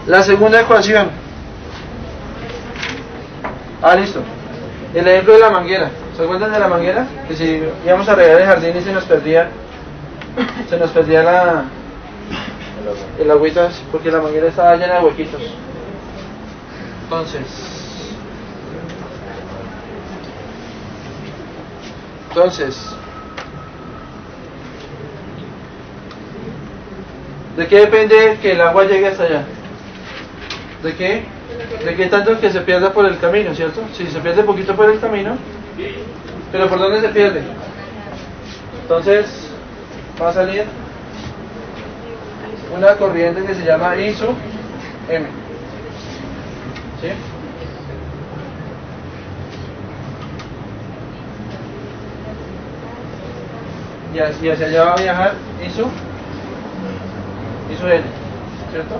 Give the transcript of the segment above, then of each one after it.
La segunda ecuación. Listo. El ejemplo de la manguera. ¿Se acuerdan de la manguera? Que si íbamos a regar el jardín y se nos perdía el agüita, porque la manguera estaba llena de huequitos. Entonces, ¿de qué depende que el agua llegue hasta allá? ¿De qué? De qué tanto que se pierda por el camino, ¿cierto? Si se pierde poquito por el camino, pero ¿por dónde se pierde? Entonces va a salir una corriente que se llama I sub M, ¿sí? Y hacia allá va a viajar I sub N, ¿cierto?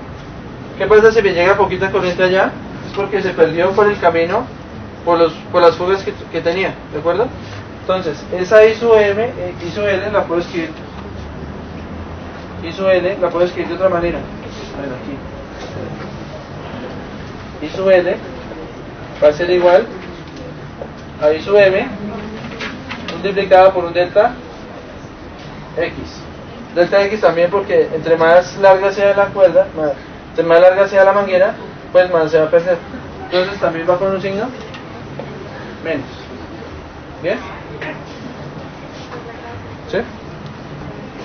¿Qué pasa si me llega poquita corriente allá? Es porque se perdió por el camino, por las fugas que tenía, ¿de acuerdo? Entonces, esa I sub M, I sub N la puedo escribir. I sub N la puedo escribir de otra manera. A ver, aquí. I sub N va a ser igual a I sub M multiplicada por un delta X. Delta X también porque entre más larga sea la cuerda, entre más larga sea la manguera, pues más se va a perder. Entonces también va con un signo menos. ¿Bien? ¿Sí?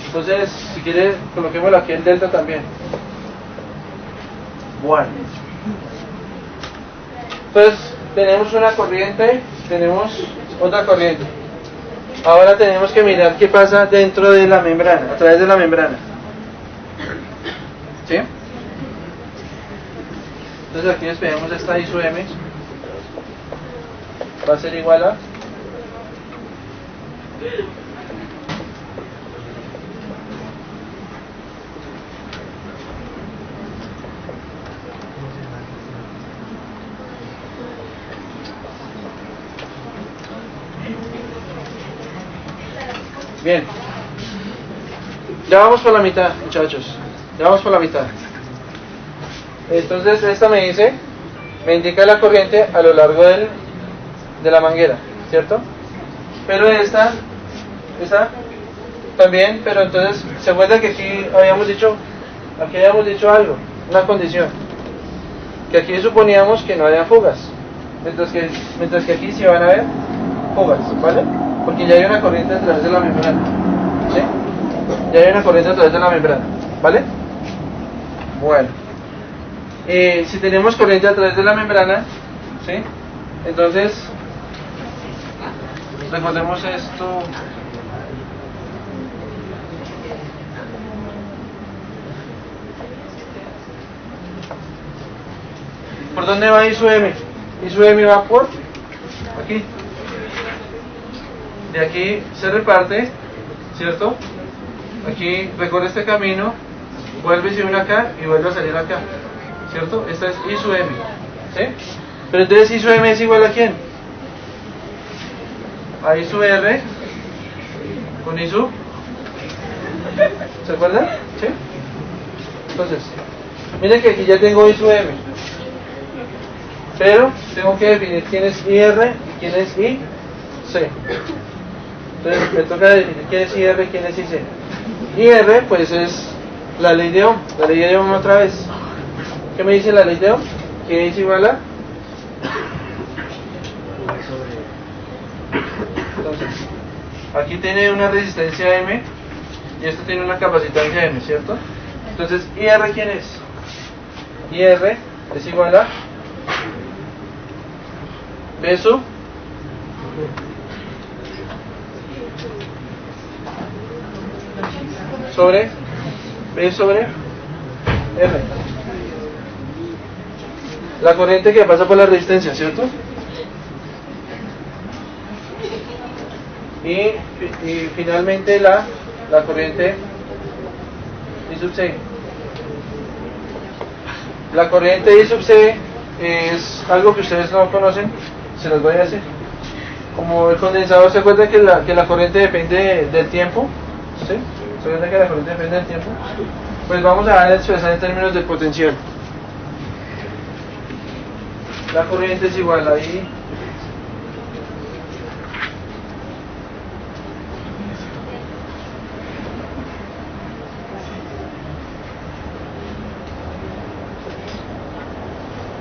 Entonces, si quiere, coloquémoslo aquí en delta también. Bueno. Entonces, tenemos una corriente, tenemos otra corriente. Ahora tenemos que mirar qué pasa dentro de la membrana, a través de la membrana. ¿Sí? Entonces aquí despedimos esta I sub M. Va a ser igual a bien. Ya vamos por la mitad, muchachos. Ya vamos por la mitad. Entonces esta me indica la corriente a lo largo de la manguera, ¿cierto? Pero esta también, pero entonces se acuerda que aquí habíamos dicho algo, una condición, que aquí suponíamos que no había fugas, mientras que aquí sí van a haber fugas, ¿vale? Porque ya hay una corriente a través de la membrana, ¿sí? Ya hay una corriente a través de la membrana, ¿vale? Bueno, si tenemos corriente a través de la membrana, ¿sí? Entonces, recordemos esto. ¿Por dónde va I sub M? I sub M va por aquí. De aquí se reparte, ¿cierto? Aquí recorre este camino, vuelve y se une acá y vuelve a salir acá, ¿cierto? Esta es I sub M, ¿sí? Pero entonces I sub M es igual a ¿quién? A I sub R con I sub, ¿se acuerdan? ¿Sí? Entonces, miren que aquí ya tengo I sub M, pero tengo que definir quién es IR y quién es IC. Entonces me toca definir quién es IR y quién es IC. IR pues es la ley de Ohm. La ley de Ohm otra vez. ¿Qué me dice la ley de Ohm? Que es igual a... Entonces, aquí tiene una resistencia M y esto tiene una capacitancia M, ¿cierto? Entonces, IR ¿quién es? IR es igual a B sub sobre B sobre R. La corriente que pasa por la resistencia, ¿cierto? Y finalmente la corriente I sub C. La corriente I sub C es algo que ustedes no conocen, se los voy a decir. Como el condensador, ¿se acuerda que la corriente depende del tiempo? ¿Sí? ¿Se acuerda que la corriente depende del tiempo? Pues vamos a expresar en términos de potencial. la corriente es igual a I.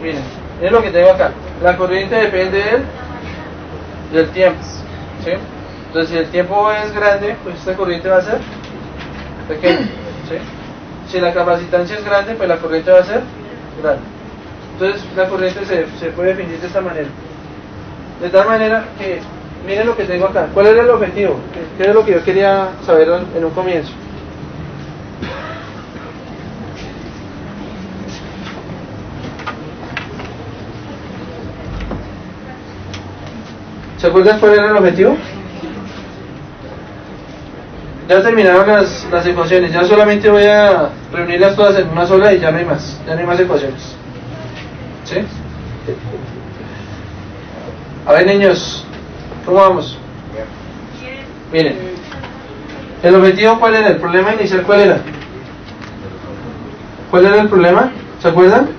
Miren, es lo que tengo acá. La corriente depende del tiempo, ¿sí? Entonces, si el tiempo es grande, pues esta corriente va a ser pequeña, ¿sí? Si la capacitancia es grande, pues la corriente va a ser grande. Entonces, la corriente se puede definir de esta manera. De tal manera que, miren lo que tengo acá. ¿Cuál era el objetivo? ¿Qué era lo que yo quería saber en un comienzo? ¿Se acuerdan cuál era el objetivo? Ya terminaron las ecuaciones, ya solamente voy a reunirlas todas en una sola y ya no hay más ecuaciones. ¿Sí? A ver, niños, ¿cómo vamos? Miren, ¿el objetivo cuál era? ¿El problema inicial cuál era? ¿Cuál era el problema? ¿Se acuerdan?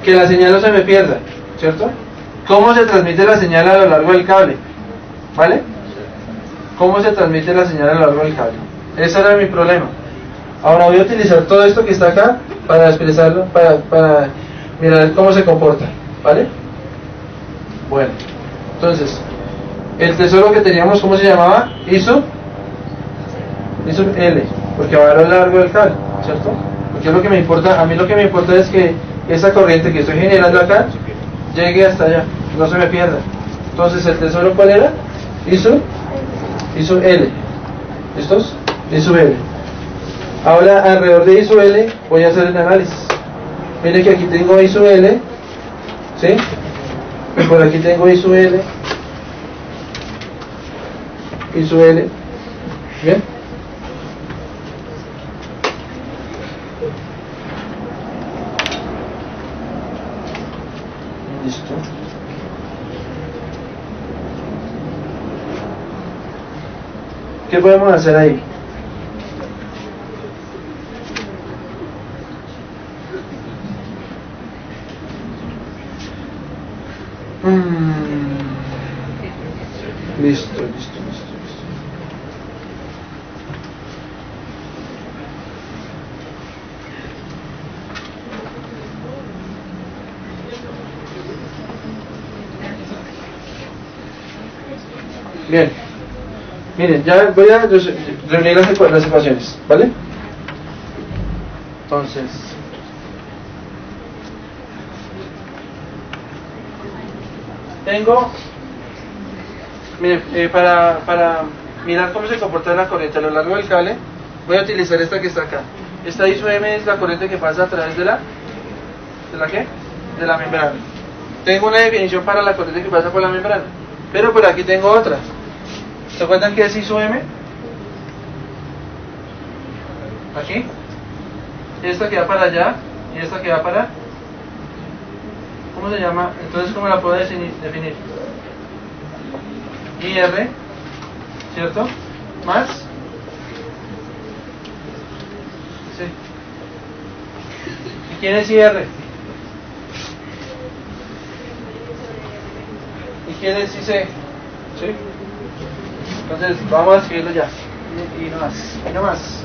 Que la señal no se me pierda, ¿cierto? ¿Cómo se transmite la señal a lo largo del cable? ¿Vale? ¿Cómo se transmite la señal a lo largo del cable? Ese era mi problema. Ahora voy a utilizar todo esto que está acá para expresarlo, para mirar cómo se comporta, ¿vale? Bueno, entonces, el tesoro que teníamos, ¿cómo se llamaba? I sub L, porque va a lo largo del cable, ¿cierto? Porque es lo que me importa, a mí lo que me importa es que esa corriente que estoy generando acá llegue hasta allá, no se me pierda. Entonces, ¿el tesoro cuál era? I sub L. ¿Listos? I sub L. Ahora, alrededor de I sub L, voy a hacer el análisis. Miren que aquí tengo I sub L, ¿sí? Y por aquí tengo I sub L. I sub L. ¿Bien? Listo. ¿Qué podemos hacer ahí? Listo. Bien. Miren, ya voy a reunir las ecuaciones, ¿vale? Entonces, tengo, miren, para mirar cómo se comporta la corriente a lo largo del cable, voy a utilizar esta que está acá. Esta I sub M es la corriente que pasa a través de la ¿qué? De la membrana. Tengo una definición para la corriente que pasa por la membrana, pero por aquí tengo otra. ¿Se acuerdan qué es I sub M? Aquí. Esta que va para allá y esta que va para... ¿Cómo se llama? Entonces, ¿cómo la puedo definir? IR, ¿cierto? Más. Sí. ¿Y quién es IR? ¿Y quién es IC? ¿Sí? Entonces, vamos a escribirlo ya. Y no más.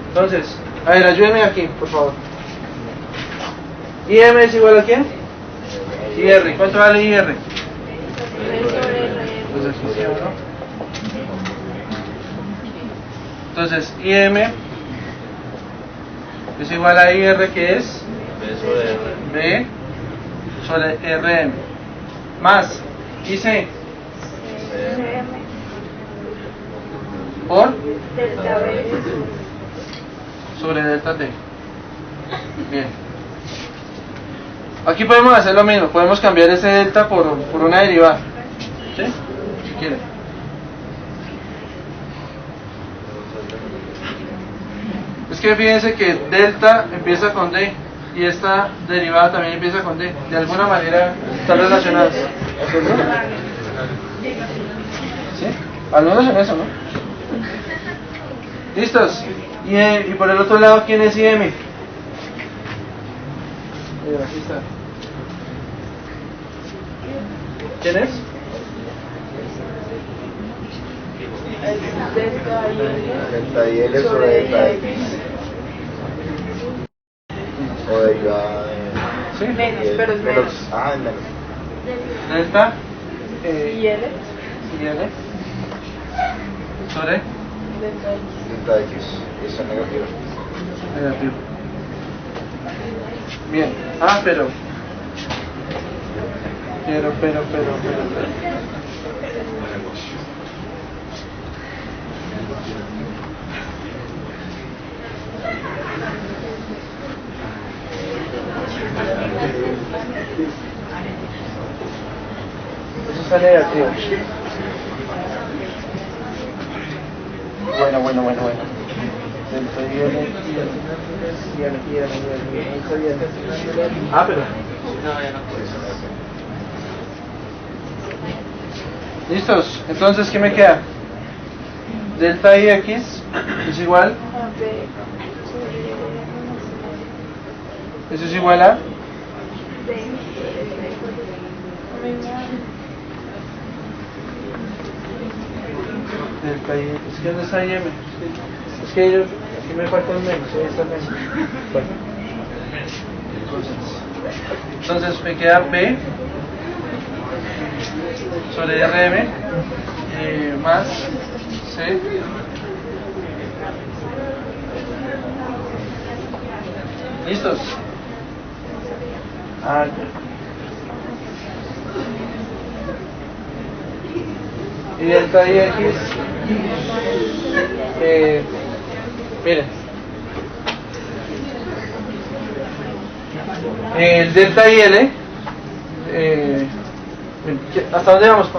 Entonces, a ver, ayúdenme aquí, por favor. ¿IM es igual a quién? IR. ¿Cuánto vale IR? Entonces, IM es igual a IR, que es B sobre RM. Más IC por sobre delta T. Bien. Aquí podemos hacer lo mismo, podemos cambiar ese delta por una derivada, ¿sí? Si quieren. Es que fíjense que delta empieza con D y esta derivada también empieza con D. De alguna manera están relacionadas. ¿Sí? Al menos en eso, ¿no? ¿Listos? Y por el otro lado, ¿quién es IM? Aquí está. ¿Quién es? Delta y L sobre delta X. O derivada de... ¿Sí? Menos, pero es menos. Ah, es menos. Delta Y L, y L sobre delta X. Delta X. Eso es negativo. negativo. Bien. Ah, pero. Eso está negativo. Bueno. Delta y L. Ah, pero. ¿Listos? Entonces, ¿qué me queda? Delta y X es igual. A, B, sobre Eso es igual a. D. Delta y es que ¿dónde está IM? Es que yo, aquí me falta un menos, ahí está el menos. Bueno. Entonces me queda B sobre RM más C ¿listos? Ah, y delta y X miren el delta y L ¿hasta dónde vamos?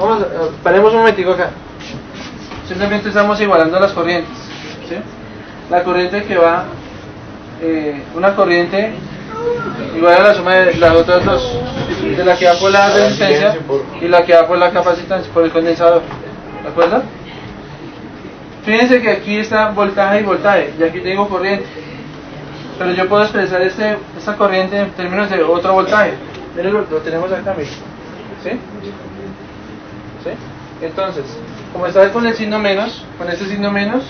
Paremos un momentico acá. Simplemente estamos igualando las corrientes, ¿sí? La corriente que va una corriente igual a la suma de las otras dos, de la que va por la resistencia y la que va por la capacitancia, por el condensador, ¿de acuerdo? Fíjense que aquí está voltaje y voltaje, y aquí tengo corriente, pero yo puedo expresar esta corriente en términos de otro voltaje. Miren, lo tenemos acá, miren. ¿Sí? ¿Sí? Entonces, como está con el signo menos, con este signo menos,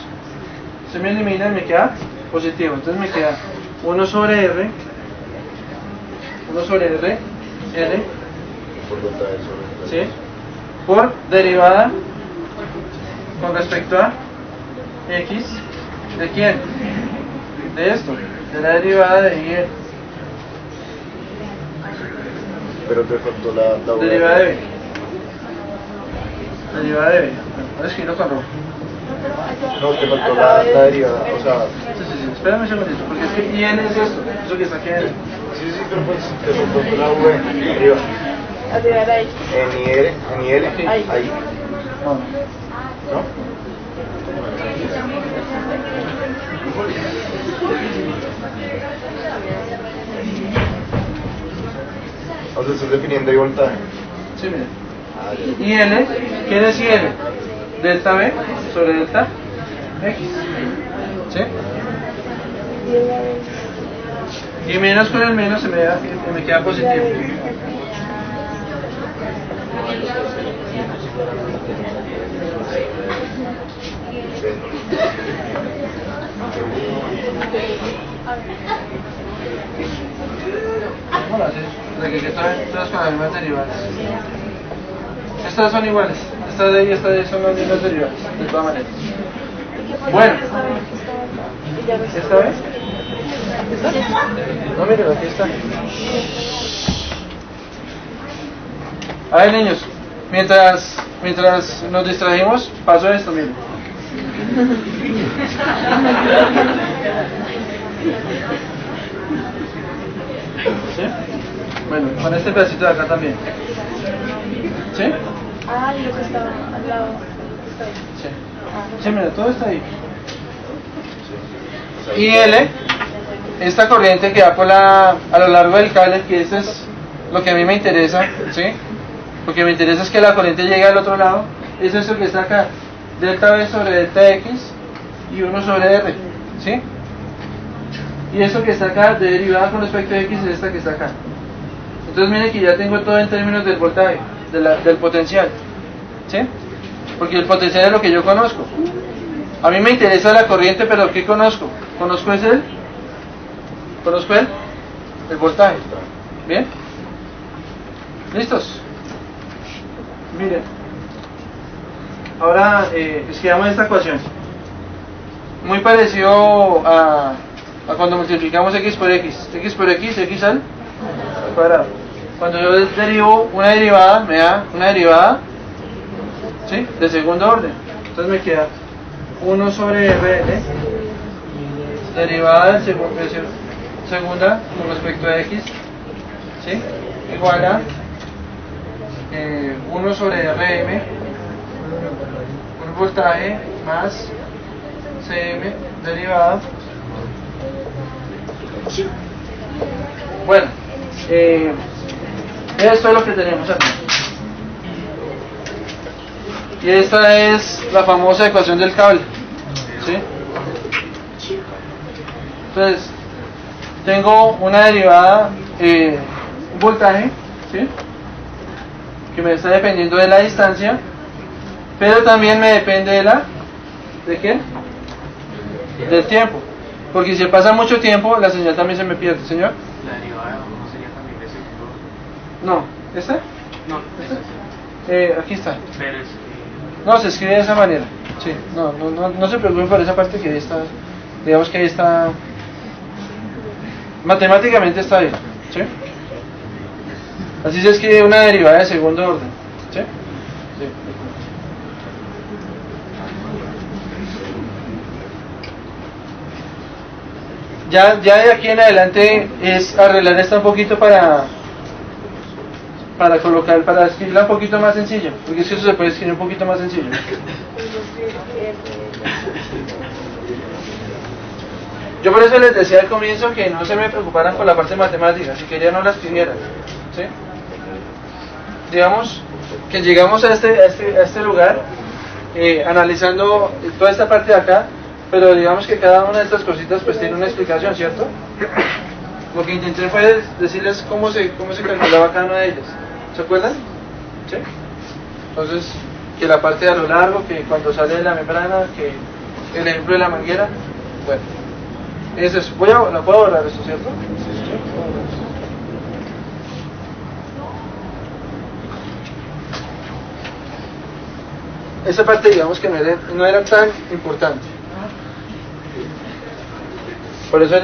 se me elimina y me queda positivo. Entonces me queda 1 sobre R, R, Por delta L sobre delta ¿sí? Por derivada con respecto a X, ¿de quién? De esto, de la derivada de Y. Pero te faltó la Derivada de B. Derivada de B. Voy a escribirlo con rojo. No, te faltó la derivada. O sea, Sí. Espérame un segundito, porque es que IN es esto. Eso que está aquí adentro. sí, pero pues te faltó la V arriba. Arriba de la X. En IL, Ahí. ahí. No. ¿No? O sea, estás definiendo el voltaje. Sí, miren. Ah, ya. IN, ¿quién es IN? Delta B sobre delta X. ¿Sí? Y menos con el menos se me queda positivo. Bueno, así es, de que todas con las mismas derivadas. Estas son iguales, esta de y esta de son las mismas derivadas, de todas maneras. Bueno, ¿esta vez? No, miren, aquí está. A ver, niños, mientras nos distrajimos, pasó esto, miren. ¿Sí? Bueno, con este pedacito de acá también. ¿Sí? Ah, y lo que está al lado. Está ahí. Sí. Sí, mira, todo está ahí. Y L, esta corriente que va a lo largo del cable, que eso es lo que a mí me interesa, ¿sí? Lo que me interesa es que la corriente llegue al otro lado, es eso que está acá, delta B sobre delta X, y 1 sobre R, ¿sí? Y esto que está acá de derivada con respecto a X es esta que está acá. Entonces miren que ya tengo todo en términos del voltaje, del potencial, ¿sí? Porque el potencial es lo que yo conozco. A mí me interesa la corriente, pero ¿qué conozco? ¿Conozco el voltaje? ¿Bien? ¿Listos? Miren. Ahora escribamos esta ecuación. Muy parecido a cuando multiplicamos x por x. X por x, x al cuadrado. Cuando yo derivo una derivada, me da una derivada, ¿sí?, de segundo orden. Entonces me queda 1 sobre RL, derivada de segunda con respecto a x, ¿sí?, igual a 1 sobre RM, un voltaje más Cm derivada. Bueno, esto es lo que tenemos aquí. Y esta es la famosa ecuación del cable, ¿sí? Entonces, tengo una derivada, un voltaje, ¿sí?, que me está dependiendo de la distancia, pero también me depende ¿de qué? Del tiempo. Porque si pasa mucho tiempo, la señal también se me pierde, señor. ¿La derivada no sería también de segundo? No, ¿esta? No, Aquí está. pero es No, se escribe de esa manera. Sí, no se preocupen por esa parte, que ahí está, digamos que ahí está, matemáticamente está bien, ¿sí? Así se escribe una derivada de segundo orden, ¿sí? Sí. Ya de aquí en adelante es arreglar esta un poquito para colocar, para escribirla un poquito más sencillo, porque es que eso se puede escribir un poquito más sencillo. Yo por eso les decía al comienzo que no se me preocuparan por la parte matemática, si querían no la escribieran, ¿sí? Digamos que llegamos a este lugar analizando toda esta parte de acá, pero digamos que cada una de estas cositas pues tiene una explicación, ¿cierto? Lo que intenté fue decirles cómo se calculaba cada una de ellas. ¿Se acuerdan? ¿Sí? Entonces, que la parte de a lo largo, que cuando sale de la membrana, que el ejemplo de la manguera. Bueno, eso es. ¿La puedo borrar esto, cierto? Sí. Esa parte, digamos que no era tan importante. Por eso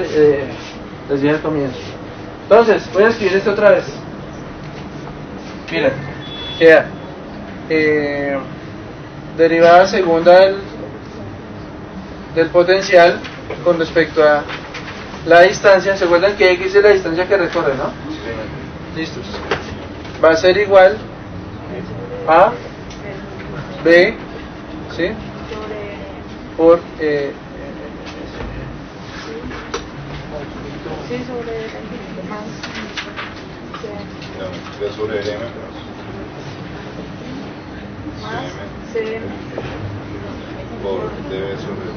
les dije al comienzo. Entonces, voy a escribir esto otra vez. Miren, queda derivada segunda del potencial con respecto a la distancia. ¿Se acuerdan que X es la distancia que recorre, no? Listos. Va a ser igual a B, ¿sí?, por Sí, sobre más. Ya sobre el M Más C por dB sobre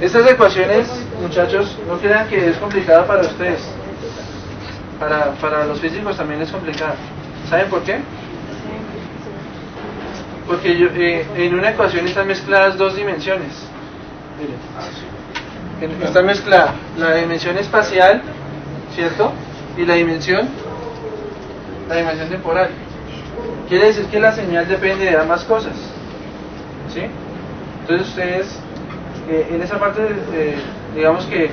Estas ecuaciones, muchachos, no crean que es complicada para ustedes. Para los físicos también es complicada. ¿Saben por qué? Porque en una ecuación están mezcladas dos dimensiones. Miren, está mezclada la dimensión espacial, ¿cierto?, y la dimensión temporal. Quiere decir que la señal depende de ambas cosas, ¿sí? Entonces ustedes en esa parte digamos que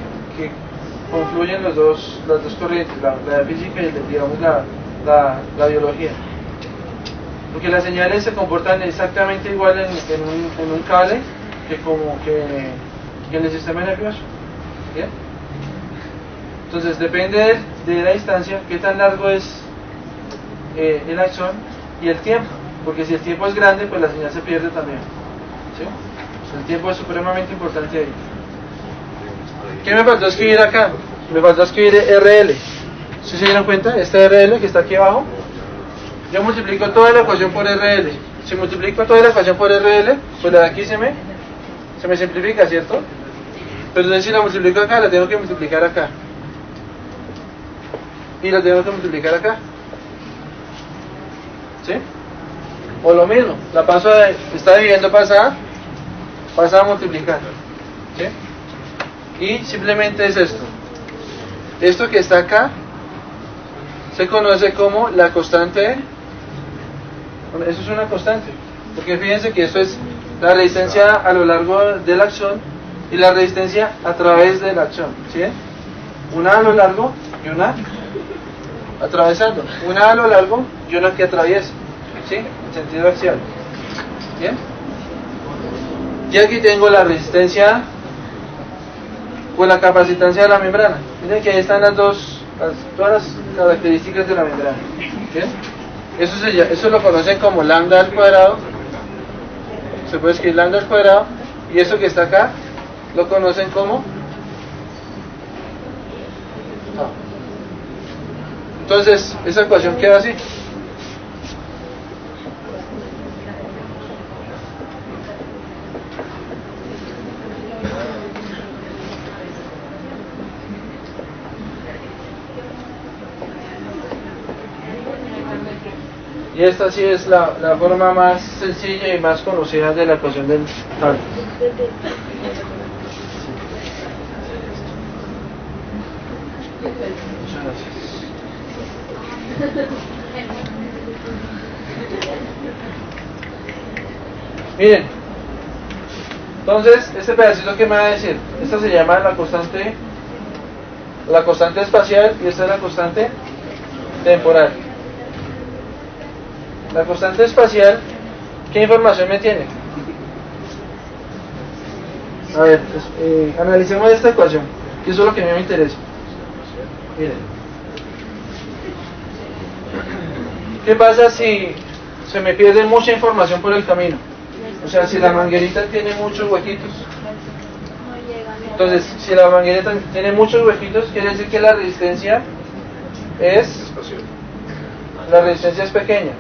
confluyen las dos corrientes, la física y digamos la biología. Porque las señales se comportan exactamente igual en un cable que en el sistema nervioso. ¿Bien? Entonces depende de la distancia, qué tan largo es el axón y el tiempo. Porque si el tiempo es grande, pues la señal se pierde también, ¿sí? El tiempo es supremamente importante ahí. ¿Qué me faltó escribir acá? Me faltó escribir RL. ¿Sí se dieron cuenta? Este RL que está aquí abajo yo multiplico toda la ecuación por RL. Si multiplico toda la ecuación por RL, pues la de aquí se me simplifica, ¿cierto? Pero entonces si la multiplico acá, la tengo que multiplicar acá. Y la tengo que multiplicar acá. ¿Sí? O lo mismo, la paso de, está dividiendo pasa a multiplicar. ¿Sí? Y simplemente es esto. Esto que está acá se conoce como la constante. Bueno, eso es una constante, porque fíjense que esto es la resistencia a lo largo del axón y la resistencia a través del axón. ¿Sí? Una a lo largo y una atravesando. Una a lo largo y una que atraviesa. ¿Sí? En sentido axial. ¿Bien? Y aquí tengo la resistencia o la capacitancia de la membrana. Miren que ahí están todas las características de la membrana. ¿Bien? Eso lo conocen como lambda al cuadrado. Se puede escribir lambda al cuadrado. Y eso que está acá lo conocen como Entonces, esa ecuación queda así. Y esta sí es la forma más sencilla y más conocida de la ecuación del cálculo. Muchas gracias. Miren, entonces este pedacito que me va a decir, esta se llama la constante espacial y esta es la constante temporal. La constante espacial, ¿qué información me tiene? A ver, pues, analicemos esta ecuación, que eso es lo que a mí me interesa. Miren, ¿qué pasa si se me pierde mucha información por el camino? O sea, si la manguerita tiene muchos huequitos. Entonces, si la manguerita tiene muchos huequitos, quiere decir que la resistencia es pequeña.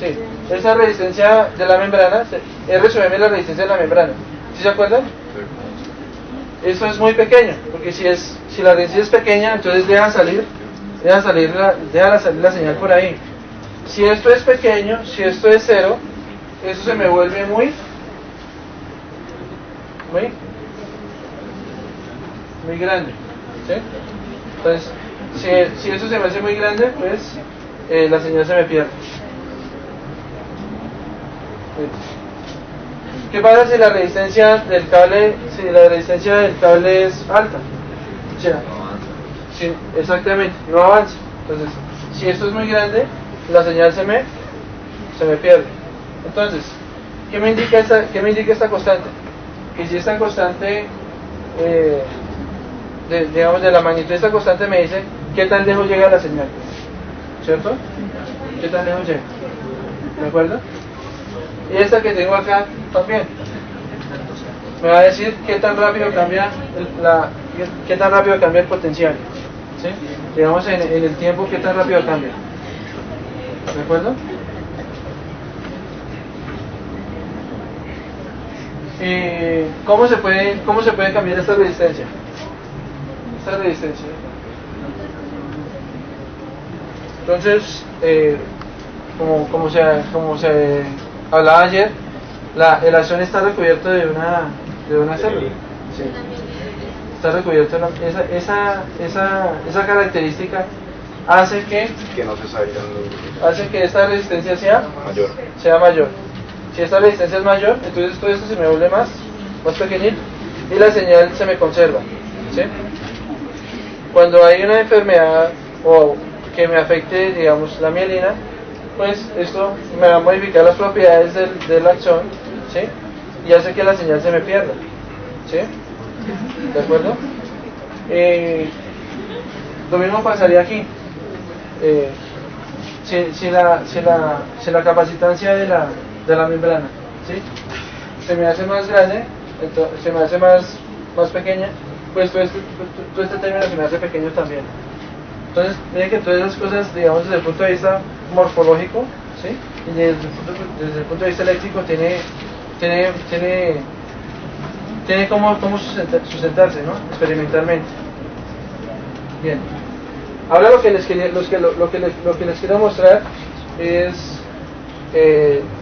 Sí, esa resistencia de la membrana, R sobre M es la resistencia de la membrana. ¿Sí se acuerdan? Eso es muy pequeño, porque si la resistencia es pequeña, entonces deja salir la señal por ahí. Si esto es pequeño, si esto es cero, eso se me vuelve muy grande. ¿Sí? Entonces, si eso se me hace muy grande, pues la señal se me pierde. ¿Qué pasa si la resistencia del cable es alta? O sea, exactamente, no avanza. Entonces, si esto es muy grande, la señal se me pierde. Entonces, ¿qué me indica esta constante? Que si esta constante, de la magnitud de esta constante me dice qué tan lejos llega la señal, ¿cierto? ¿Qué tan lejos llega? ¿De acuerdo? Y esta que tengo acá también me va a decir qué tan rápido cambia el potencial. ¿Sí? Digamos en el tiempo qué tan rápido cambia. ¿De acuerdo? ¿Cómo se puede cambiar esta resistencia? Entonces, como se hablaba ayer, el axón está recubierto de una célula. Sí. Está recubierto esa característica hace que no se salgan hace que esta resistencia sea mayor. Si esta resistencia es mayor, entonces todo esto se me vuelve más pequeñito y la señal se me conserva. ¿Sí? Cuando hay una enfermedad o que me afecte, digamos, la mielina, pues esto me va a modificar las propiedades del axón, ¿sí? Y hace que la señal se me pierda. ¿Sí? ¿De acuerdo? Lo mismo pasaría aquí. Si la capacitancia de la membrana, ¿sí?, se me hace más grande, se me hace más pequeña, pues todo este término se me hace pequeño también. Entonces, miren que todas esas cosas, digamos, desde el punto de vista morfológico, ¿sí? Y desde el punto de vista eléctrico tiene cómo sustentarse, ¿no? Experimentalmente. Bien. Ahora lo que les quiero mostrar es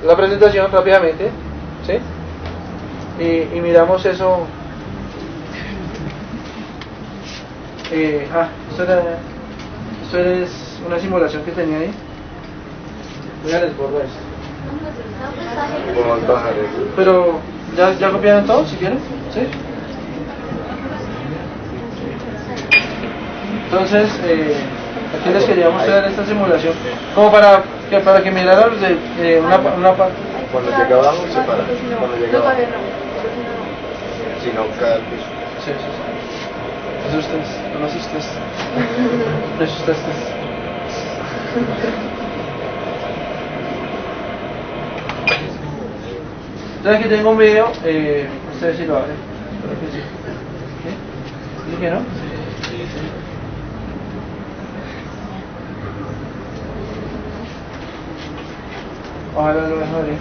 la presentación rápidamente, ¿sí? Y miramos eso. Esto es una simulación que tenía ahí. Voy a desbordar esto. Podemos bajar el... Pero, ¿ya copiaron todo, si quieren? ¿Sí? Entonces, aquí les quería mostrar esta simulación, como para que miraran una parte. Cuando llega abajo se para. Cuando llega abajo. Si no cae al piso. Sí. No asustes, no asustes. No asustaste. Entonces aquí tengo un video, ustedes sí lo abren. Creo que sí. ¿Sí? ¿Sí que no? Ojalá lo dejen abrir.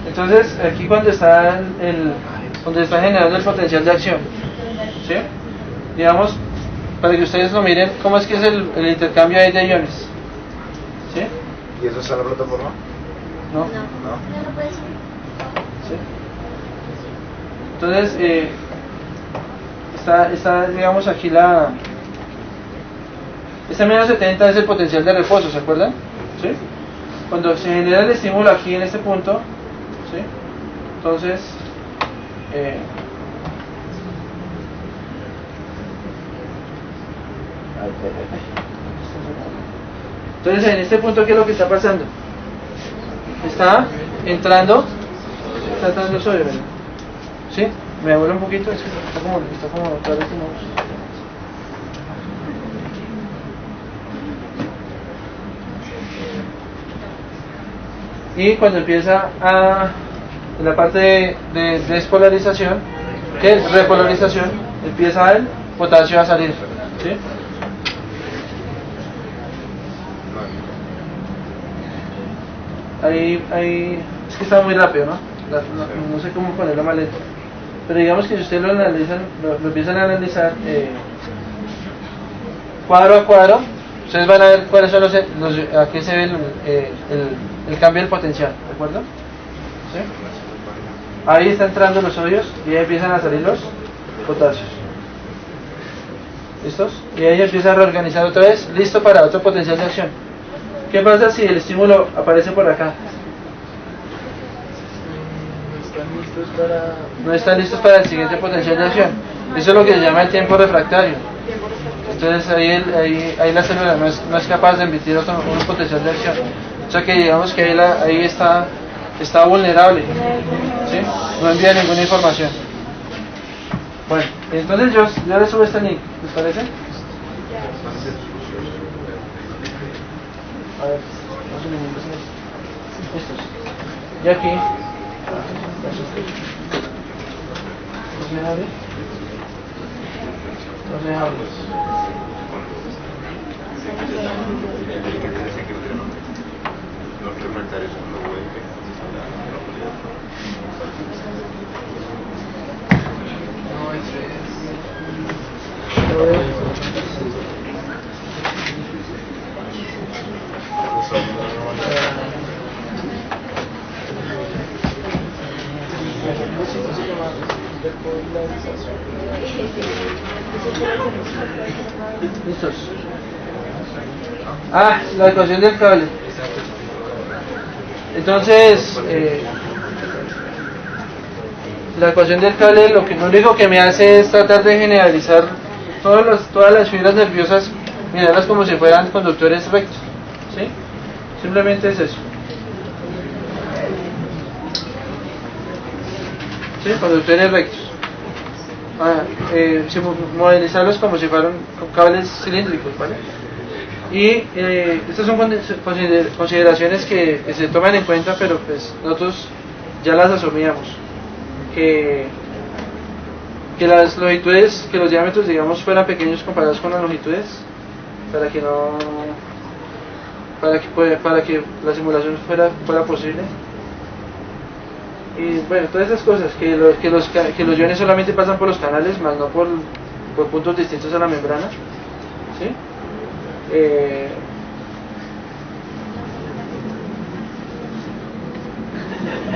Entonces, aquí cuando está generando el potencial de acción, ¿sí? Digamos, para que ustedes lo miren, ¿cómo es que es el intercambio ahí de iones? ¿Sí? ¿Y eso está en la plataforma? ¿No? No. ¿Sí? Entonces, está, digamos, aquí este menos 70 es el potencial de reposo, ¿se acuerdan? ¿Sí? Cuando se genera el estímulo aquí en este punto, ¿sí? Entonces, en este punto, ¿qué es lo que está pasando? Está entrando sodio, ¿verdad? ¿Sí? Me devuelve un poquito, es que está como otra vez como... Y cuando empieza en la parte de despolarización, que es repolarización, empieza el potasio a salir, ¿sí? Ahí es que está muy rápido, ¿no? No sé cómo ponerlo más lento. Pero digamos que si ustedes lo analizan, lo empiezan a analizar cuadro a cuadro, ustedes van a ver cuáles son aquí se ve el cambio del potencial, ¿de acuerdo? ¿Sí? Ahí están entrando los sodios y ahí empiezan a salir los potasios. ¿Listos? Y ahí empieza a reorganizar otra vez, listo para otro potencial de acción. ¿Qué pasa si el estímulo aparece por acá? No están listos para el siguiente potencial de acción. Eso es lo que se llama el tiempo refractario. Entonces ahí la célula no es capaz de emitir otro potencial de acción. O sea que digamos que ahí está vulnerable, ¿sí? No envía ninguna información. Bueno, entonces yo le subo este link, ¿les parece? A ver, vamos a unir estos. Y aquí. ¿Los dejables? Los dejables. Los refractarios son los web. No, ese es. ¿Listos? La ecuación del cable. Entonces, la ecuación del cable lo único que me hace es tratar de generalizar todas las fibras nerviosas, mirarlas como si fueran conductores rectos, ¿sí? Simplemente es eso. ¿Sí? Conductores rectos. Modelizarlos como si fueran cables cilíndricos, ¿vale? Y estas son consideraciones que se toman en cuenta, pero pues nosotros ya las asumíamos, que las longitudes, que los diámetros, digamos, fueran pequeños comparados con las longitudes, para que la simulación fuera posible. Y bueno, todas esas cosas, que los iones solamente pasan por los canales, más no por puntos distintos a la membrana, ¿sí?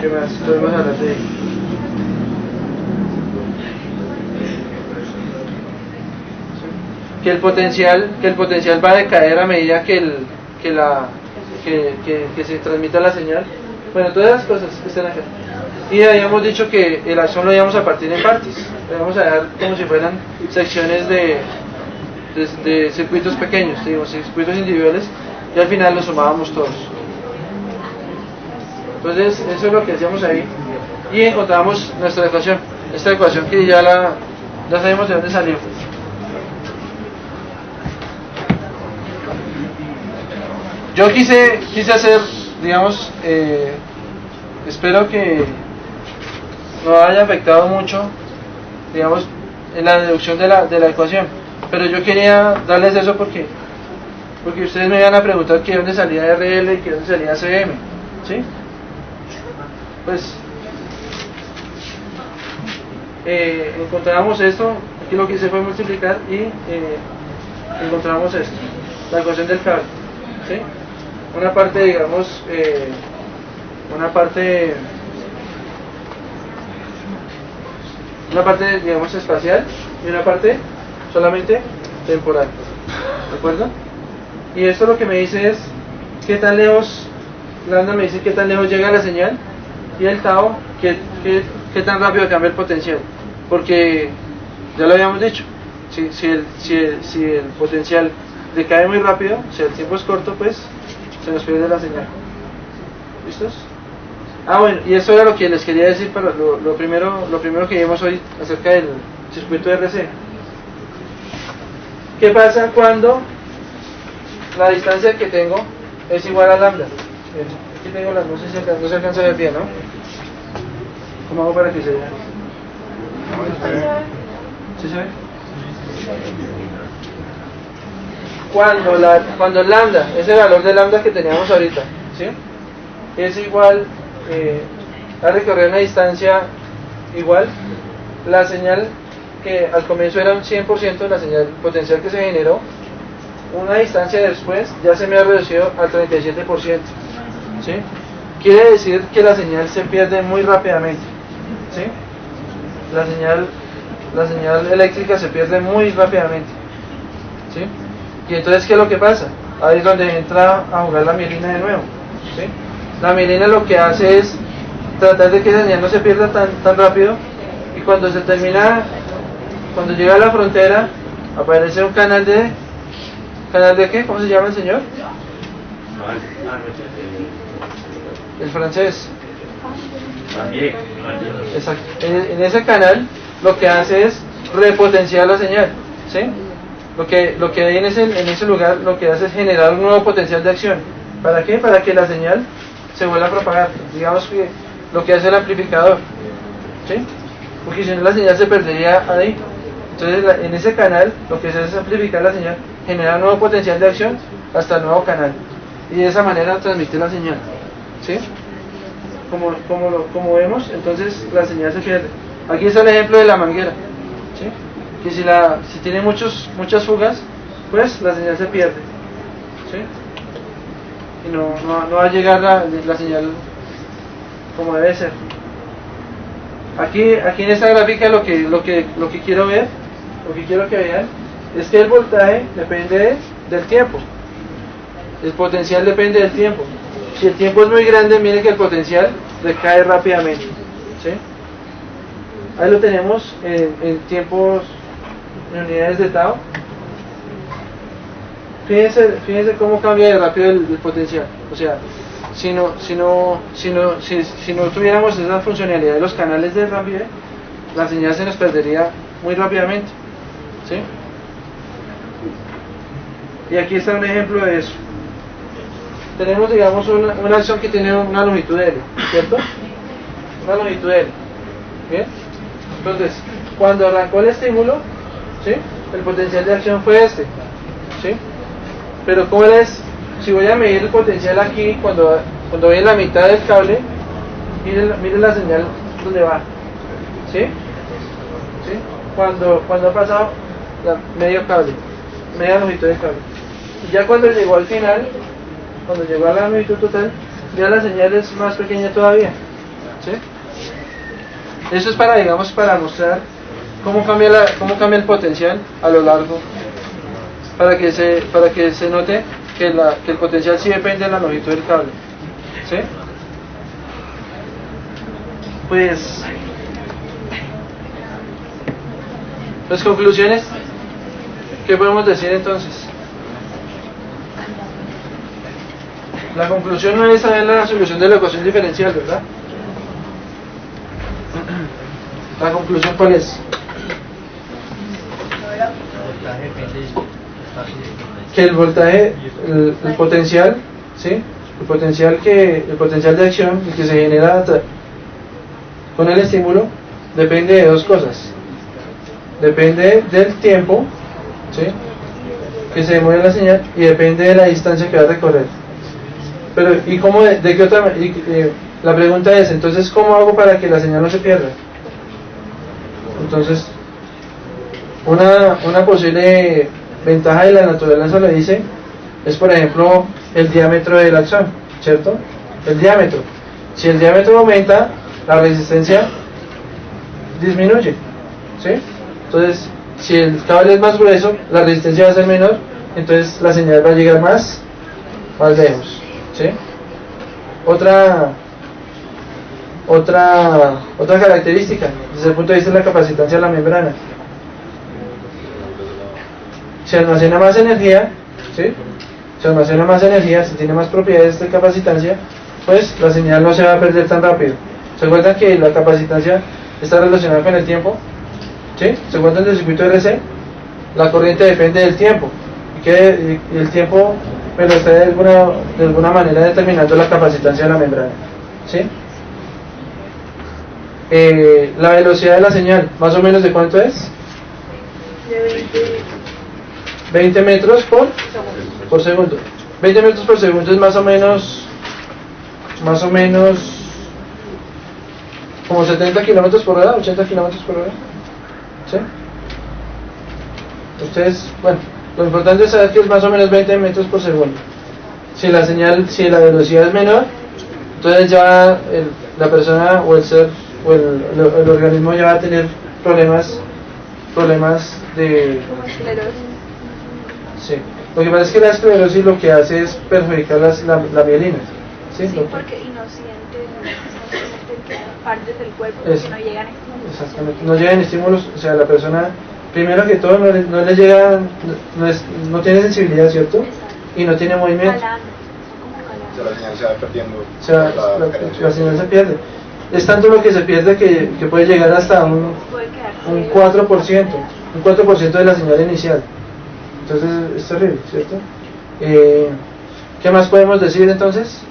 ¿Qué más podemos hablar de ahí? Que el potencial va a decaer a medida que se transmita la señal. Bueno, todas las cosas que están acá. Y habíamos dicho que el axón lo íbamos a partir en partes. Lo íbamos a dejar como si fueran secciones de circuitos pequeños, digamos, circuitos individuales, y al final los sumábamos todos. Entonces, eso es lo que hacíamos ahí. Y encontramos nuestra ecuación. Esta ecuación que ya sabemos de dónde salió. Yo quise hacer, digamos, espero que no haya afectado mucho, digamos, en la deducción de la ecuación, pero yo quería darles eso porque ustedes me iban a preguntar que dónde salía RL y que dónde salía CM, ¿sí? Pues encontramos esto, aquí lo que hice fue multiplicar y encontramos esto, la ecuación del cable, ¿sí? Una parte, digamos, digamos espacial y una parte solamente temporal, ¿de acuerdo? Y esto lo que me dice es qué tan lejos, lambda me dice qué tan lejos llega la señal, y el tau qué tan rápido cambia el potencial, porque ya lo habíamos dicho, si el potencial decae muy rápido, si el tiempo es corto, pues se nos pierde la señal. ¿Listos? Bueno, y eso era lo que les quería decir para lo primero que vimos hoy acerca del circuito RC. ¿Qué pasa cuando la distancia que tengo es igual a lambda? Aquí tengo las luces, no se alcanza a ver bien, ¿no? ¿Cómo hago para que se vea? ¿Sí se ve? Cuando lambda, ese valor de lambda que teníamos ahorita, ¿sí? Es igual a recorrer una distancia igual, la señal que al comienzo era un 100%, la señal potencial que se generó, una distancia después ya se me ha reducido al 37%, ¿sí? Quiere decir que la señal se pierde muy rápidamente, ¿sí? La señal eléctrica se pierde muy rápidamente, ¿sí? Y entonces, ¿qué es lo que pasa? Ahí es donde entra a jugar la mielina de nuevo, ¿sí? La mielina lo que hace es tratar de que la señal no se pierda tan rápido, y cuando llega a la frontera aparece un canal de ¿qué? ¿Cómo se llama el señor? El francés. Exacto. En ese canal lo que hace es repotenciar la señal, ¿sí? Lo que hay en ese lugar lo que hace es generar un nuevo potencial de acción. ¿Para qué? Para que la señal se vuelva a propagar. Digamos que lo que hace el amplificador, ¿sí? Porque si no la señal se perdería ahí. Entonces en ese canal lo que se hace es amplificar la señal, generar un nuevo potencial de acción hasta el nuevo canal, y de esa manera transmitir la señal, ¿sí? Como vemos, entonces la señal se pierde. Aquí está el ejemplo de la manguera, ¿sí? Que si tiene muchas fugas, pues la señal se pierde, ¿sí? Y no va a llegar la señal como debe ser. Aquí en esta gráfica lo que quiero ver, lo que quiero que vean, es que el voltaje depende del tiempo, el potencial depende del tiempo. Si el tiempo es muy grande, miren que el potencial decae rápidamente, ¿sí? Ahí lo tenemos en tiempos, en unidades de tau. Fíjense cómo cambia de rápido el potencial. O sea, si no tuviéramos esa funcionalidad de los canales de rapidez, la señal se nos perdería muy rápidamente, ¿sí? Y aquí está un ejemplo de eso. Tenemos, digamos, una acción que tiene una longitud L, ¿cierto? una longitud L. ¿Bien? Entonces, cuando arrancó el estímulo, ¿sí? El potencial de acción fue este, ¿sí? Pero ¿cómo es? Si voy a medir el potencial aquí, cuando voy en la mitad del cable, mire la señal donde va, ¿sí? ¿Sí? Cuando ha pasado medio cable, media longitud del cable. Y ya cuando llegó al final, cuando llegó a la longitud total, ya la señal es más pequeña todavía, ¿sí? Eso es para, digamos, para mostrar cómo cambia el potencial a lo largo, para que se note que el potencial sí depende de la longitud del cable, ¿sí? Pues conclusiones, ¿qué podemos decir entonces? La conclusión no es saber la solución de la ecuación diferencial, ¿verdad? ¿La conclusión cuál es? Que el voltaje, el potencial, ¿sí? El potencial de acción que se genera con el estímulo depende de dos cosas. Depende del tiempo, ¿sí? Que se mueve la señal, y depende de la distancia que va a recorrer. Pero, ¿y cómo, de qué otra? La pregunta es, entonces, ¿cómo hago para que la señal no se pierda? Entonces, una posible ventaja de la naturaleza lo dice, es por ejemplo el diámetro del axón, ¿cierto? El diámetro. Si el diámetro aumenta, la resistencia disminuye, ¿sí? Entonces, si el cable es más grueso, la resistencia va a ser menor, entonces la señal va a llegar más lejos, ¿sí? Otra característica, desde el punto de vista de la capacitancia de la membrana. Se almacena más energía, ¿sí? Se almacena más energía, si tiene más propiedades de capacitancia, pues la señal no se va a perder tan rápido. ¿Se acuerdan que la capacitancia está relacionada con el tiempo? ¿Sí? ¿Se acuerdan del circuito RC? La corriente depende del tiempo, y el tiempo pero está de alguna manera determinando la capacitancia de la membrana, ¿sí? La velocidad de la señal, más o menos, ¿de cuánto es? De 20 metros por segundo. 20 metros por segundo es más o menos como 70 kilómetros por hora, 80 kilómetros por hora, ¿sí? Ustedes, bueno, lo importante es saber que es más o menos 20 metros por segundo. Si la velocidad es menor, entonces ya la persona o el ser o el organismo ya va a tener problemas de... como esclerosis. Sí. Lo que pasa es que la esclerosis lo que hace es perjudicar la mielina. Sí, Sí, porque no siente partes del cuerpo porque no llegan estímulos. Exactamente, no llegan estímulos, o sea, la persona, primero que todo, no le llega, no tiene sensibilidad, ¿cierto? Exacto. Y no tiene movimiento. Calando, como calando. O sea, la señal se va perdiendo. O sea, la señal se pierde. Es tanto lo que se pierde que puede llegar hasta un Puede quedarse 4%, un 4% de la señal inicial. Entonces es terrible, ¿cierto? ¿Qué más podemos decir entonces?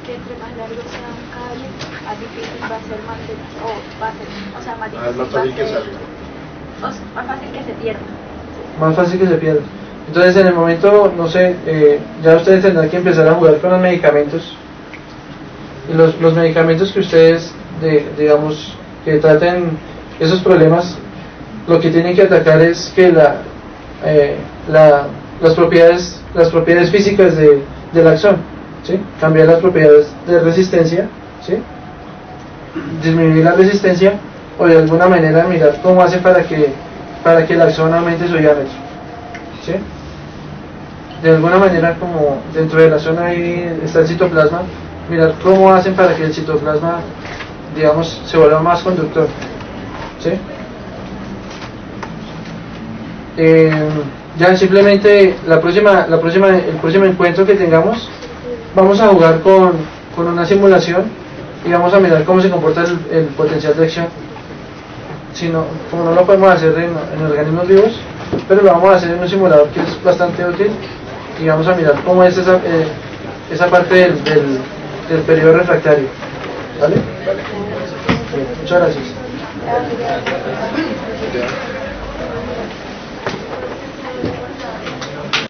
que entre más largo sea un cable, más difícil va a ser mantener, o sea, más difícil más fácil que salga. más fácil que se pierda. Más fácil que se pierda. Entonces en el momento, no sé, ya ustedes tendrán que empezar a jugar con los medicamentos. Y los medicamentos que ustedes, digamos, que traten esos problemas, lo que tienen que atacar es que las propiedades físicas del axón, ¿sí? Cambiar las propiedades de resistencia, ¿sí? Disminuir la resistencia, o de alguna manera mirar cómo hace para que el axón aumente su diámetro, ¿sí? De alguna manera, como dentro de la zona ahí está el citoplasma, mirar cómo hacen para que el citoplasma, digamos, se vuelva más conductor, ¿sí? Ya simplemente el próximo encuentro que tengamos, vamos a jugar con una simulación y vamos a mirar cómo se comporta el potencial de acción. Como no lo podemos hacer en organismos vivos, pero lo vamos a hacer en un simulador que es bastante útil, y vamos a mirar cómo es esa parte del periodo refractario. ¿Vale? Bien, muchas gracias. Ya.